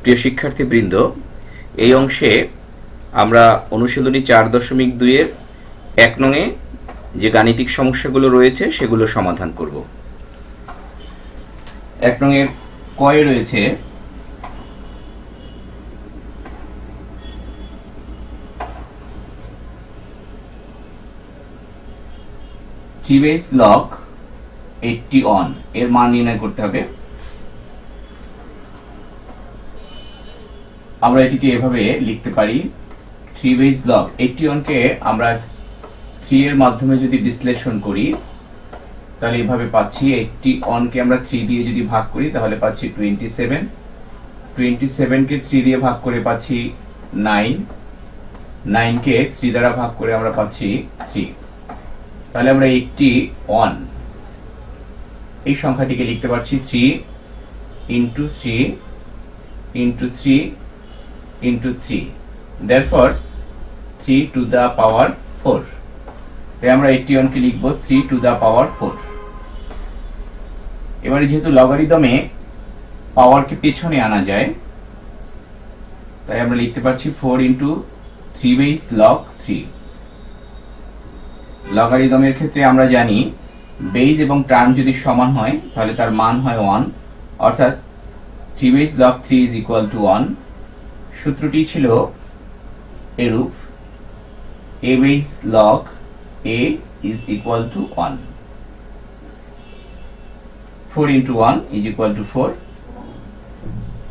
প্রিয় শিক্ষার্থীবৃন্দ, এই অংশে আমরা অনুশীলনী 4.2 এর 1 নংয়ে যে গাণিতিক সমস্যাগুলো রয়েছে সেগুলো সমাধান করব। 1 নংয়ের কয়ে রয়েছে থ্রি বেস লগ 81 এর মান নির্ণয় করতে হবে। আমরা এটিকে এভাবে লিখতে পারি, 3 বেস লগ 81 কে আমরা 3 এর মাধ্যমে যদি বিশ্লেষণ করি তাহলে এভাবে পাচ্ছি, 81 কে আমরা 3 দিয়ে যদি ভাগ করি তাহলে পাচ্ছি 27, 27 কে 3 দিয়ে ভাগ করে পাচ্ছি 9, 9 কে 3 দ্বারা ভাগ করে আমরা পাচ্ছি 3। তাহলে আমরা 81 এই সংখ্যাটিকে লিখতে পারছি 3 into 3 into 3 into 3, therefore 3 to the power 4। তাই আমরা 81 কে লিখব 3 to the power 4। এবারে যেহেতু লগারিদমে পাওয়ারকে পেছনে আনা যায় তাই আমরা লিখতে পারছি 4 into 3 base log 3। লগারিদমের ক্ষেত্রে আমরা জানি বেস এবং টার্ম যদি সমান হয় তাহলে তার মান হয় 1, অর্থাৎ 3 base log 3 is equal to 1। সূত্রটি ছিল এরূপ, a base log a is equal to 1, 4 into 1 is equal to 4,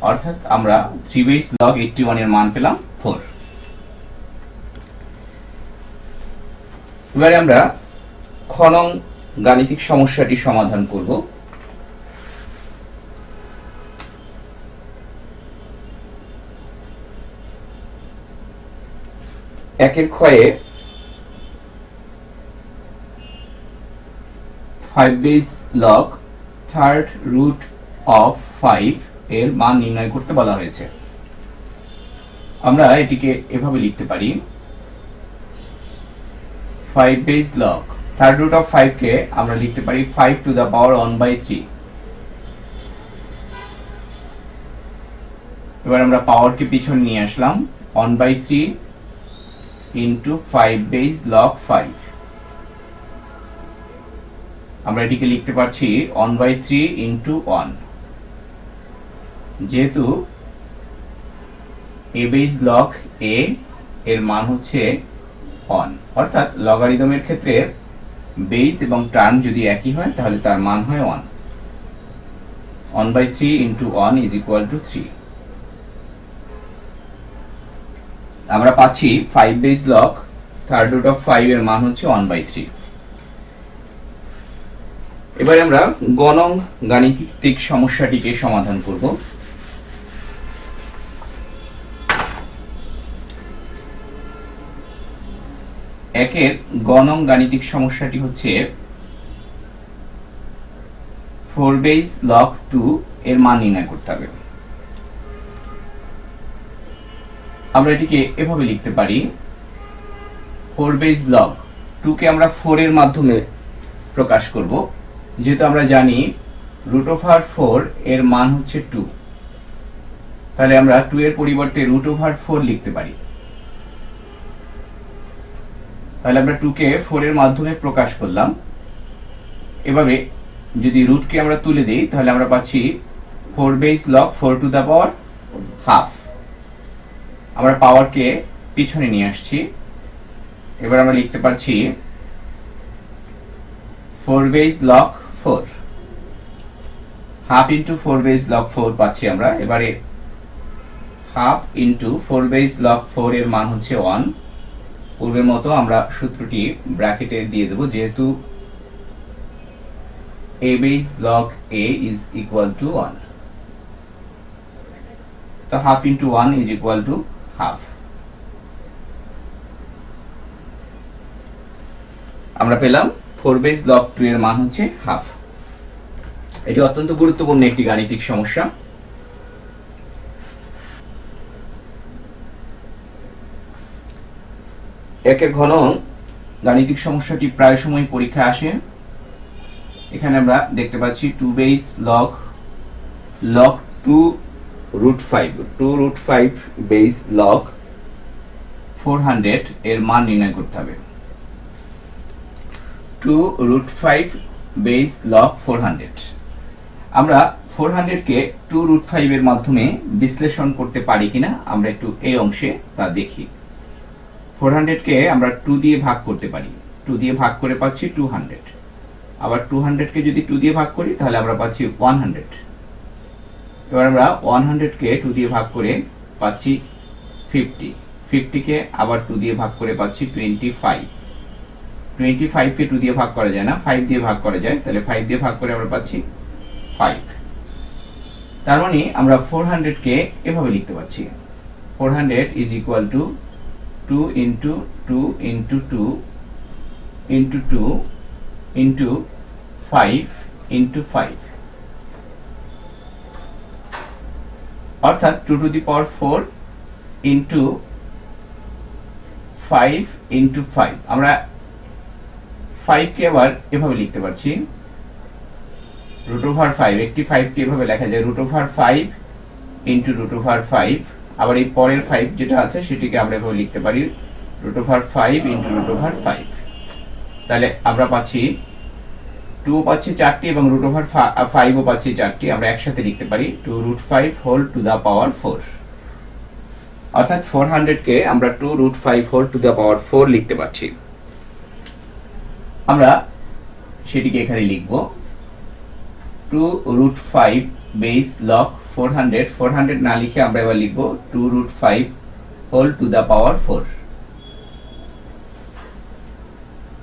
অর্থাৎ আমরা 3 base log 81 এর মান পেলাম 4। এবারে আমরা খ নং গাণিতিক সমস্যাটি সমাধান করব। একের ক্ষয়ে 5 base log third root of 5 এর মান নির্ণয় করতে বলা হয়েছে। আমরা এটিকে এভাবে লিখতে পারি, 5 base log third root of 5 কে আমরা লিখতে পারি 5 টু দ্য পাওয়ার 1/3। এবার আমরা পাওয়ারকে পিছনে নিয়ে আসলাম, 1/3 into 5 base log 5। আমরা এটিকে লিখতে পারছি 1/3 into 1। যেহেতু a base log a এর মান হচ্ছে 1, অর্থাৎ লগারিদমের ক্ষেত্রে বেস এবং টার্ম যদি একই হয় তাহলে তার মান হয় 1। 1/3 into 1 is equal to 3। আমরা পাচ্ছি 5 base log third root of 5 এর মান হচ্ছে 1/3। এবারে আমরা গ নং গাণিতিক সমস্যাটিকে সমাধান করব। একের গ নং গাণিতিক সমস্যাটি হচ্ছে 4 বেস লগ 2 এর মান নির্ণয় করতে হবে। আমরা এটিকে এভাবে লিখতে পারি, 4 বেস লগ 2 কে আমরা 4 এর মাধ্যমে প্রকাশ করব। যেহেতু আমরা জানি রুট ওভার 4 এর মান হচ্ছে 2, তাহলে আমরা 2 এর পরিবর্তে রুট ওভার 4 লিখতে পারি। তাহলে আমরা 2 কে 4 এর মাধ্যমে প্রকাশ করলাম। এভাবে যদি রুটকে আমরা তুলে দিই তাহলে আমরা পাচ্ছি 4 base log 4 to the power half. আমরা পাওয়ারকে পিছনে নিয়ে আসছি। এবার আমরা লিখতে পারছি 4 base log 4, half into 4 base log 4 পাচ্ছি আমরা। এবারে হাফ ইন্টু 4 বেস লগ 4 এর মান হচ্ছে 1। পূর্বের মতো আমরা সূত্রটি ব্র্যাকেটে দিয়ে দেব, যেহেতু a base log a is equal to 1, তো half into 1 is equal to half. আমরা পেলাম 4 বেস লগ 2 এর মান হচ্ছে হাফ। এটি অত্যন্ত গুরুত্বপূর্ণ একটি গাণিতিক সমস্যা। একের ঘ নং গাণিতিক সমস্যাটি প্রায় সময় পরীক্ষায় আসে। এখানে আমরা দেখতে পাচ্ছি 2 বেস লগ 2 √5 2√5 বেস লগ 400 এর মান নির্ণয় করতে হবে। 2√5 বেস লগ 400, আমরা 400 কে 2√5 এর মাধ্যমে বিশ্লেষণ করতে পারি কিনা আমরা একটু এই অংশে তা দেখি। 400 কে আমরা 2 দিয়ে ভাগ করতে পারি, 2 দিয়ে ভাগ করে পাচ্ছি 200, আবার 200 কে যদি 2 দিয়ে ভাগ করি তাহলে আমরা পাচ্ছি 100। এবার আমরা 100 কে 2 দিয়ে ভাগ করে পাচ্ছি 50, 50 কে আবার 2 দিয়ে ভাগ করে পাচ্ছি 25, 25 কে 2 দিয়ে ভাগ করা যায় না, 5 দিয়ে ভাগ করা যায়, তাহলে 5 দিয়ে ভাগ করে আমরা পাচ্ছি 5। তার মানে আমরা 400 কে এভাবে লিখতে পাচ্ছি, 400 is equal to 2 into 2 into 2 into 2 into 5 into 5, অর্থাৎ 2 to the power 4 into 5 into 5। আমরা 5 কে আবার এভাবে লিখতে পারছি √5, একটি 5 কে এভাবে লেখা যায় √5 into √5, আবার এই পরের 5 যেটা আছে সেটিকে আমরা এভাবে লিখতে পারি √5 into √5। তাহলে আমরা পাচ্ছি 2 পাচ্ছি 4টি এবং √5 ও পাচ্ছি 4টি, আমরা একসাথে লিখতে পারি 2√5 whole to the power 4, অর্থাৎ 400 কে আমরা 2√5 whole to the power 4 লিখতে পাচ্ছি। আমরা সেটিকে এখানে লিখব 2√5 বেস লগ 400, 400 না লিখে আমরা এবার লিখব 2√5 whole to the power 4।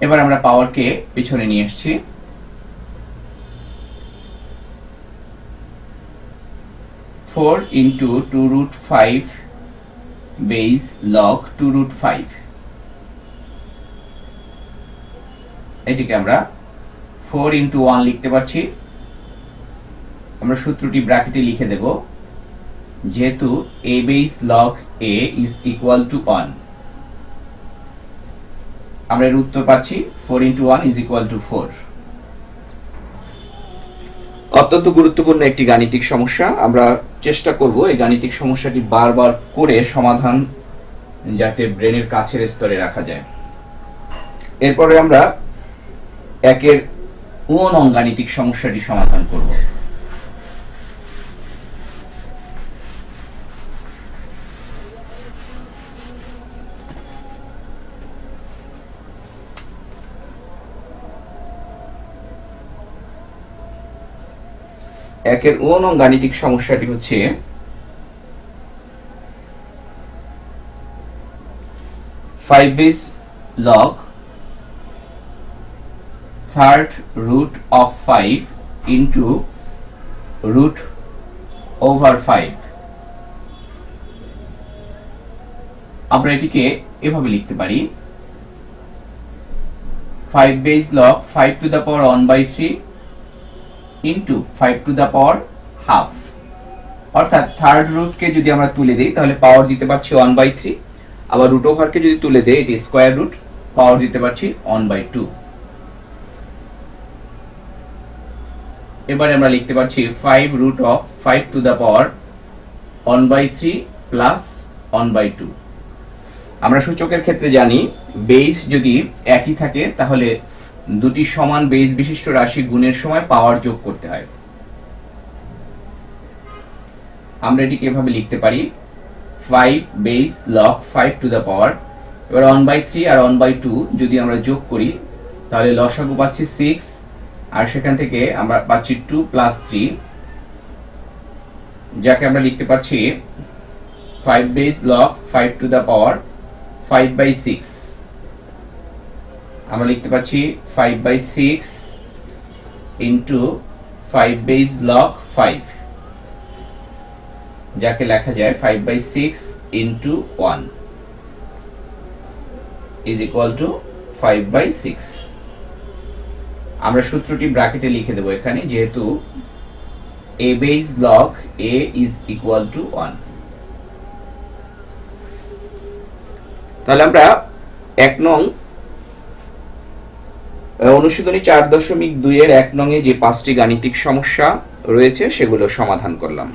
এবার আমরা পাওয়ারকে পিছনে নিয়ে আসছি, 4 into 2√5 বেস লগ 2√5, এটিকে আমরা 4 into 1 লিখতে পারছি। আমরা সূত্রটি ব্র্যাকেটে লিখে দেব, যেহেতু a base log a is equal to 1, আমরা এর উত্তর পাচ্ছি 4 into 1 is equal to 4। অত্যন্ত গুরুত্বপূর্ণ একটি গাণিতিক সমস্যা, আমরা চেষ্টা করব এই গাণিতিক সমস্যাটি বারবার করে সমাধান যাতে ব্রেনের কাছের স্তরে রাখা যায়। এরপরে আমরা 1-এর 2 নং গাণিতিক সমস্যাটি সমাধান করব। একের 2 নং গাণিতিক সমস্যাটি হচ্ছে 5 base log 3rd root of 5 into root over 5। আমরা এটিকে এভাবে লিখতে পারি 5 base log 5 to the power 1/3 into 5 to the power half, অর্থাৎ থার্ড রুট কে যদি আমরা তুলে দেই তাহলে পাওয়ার দিতে পারছি 1/3, আবার রুট ওভার কে যদি তুলে দেই এটি স্কয়ার রুট, পাওয়ার দিতে পারছি 1/2। এবারে আমরা লিখতে পারছি 5 root of 5 to the power 1/3 plus 1/2। আমরা সূচকের ক্ষেত্রে জানি বেস যদি একই থাকে তাহলে দুটি সমান বেস বিশিষ্ট রাশি গুণের সময় পাওয়ার যোগ করতে হয়। আমরা এটিকে এভাবে লিখতে পারি 5 base log 5 to the power, এবার 1/3 আর 1/2 যদি আমরা যোগ করি তাহলে লসাগু পাচ্ছি 6, আর সেখান থেকে আমরা পাচ্ছি 2 plus 3, যাকে আমরা লিখতে পারছি 5 base log 5 to the power 5/6। আমরা লিখতে পাচ্ছি 5/6 into 5 বেস লগ 5, যাকে লেখা যায় 5/6 into 1 is equal to 5/6। আমরা সূত্রটি ব্র্যাকেটে লিখে দেব এখানে, যেহেতু a base log a is equal to 1। তাহলে আমরা 1 নং অনুশীলনী 4.2 এর 1 নং এ যে 5টি গাণিতিক সমস্যা রয়েছে সেগুলো সমাধান করলাম।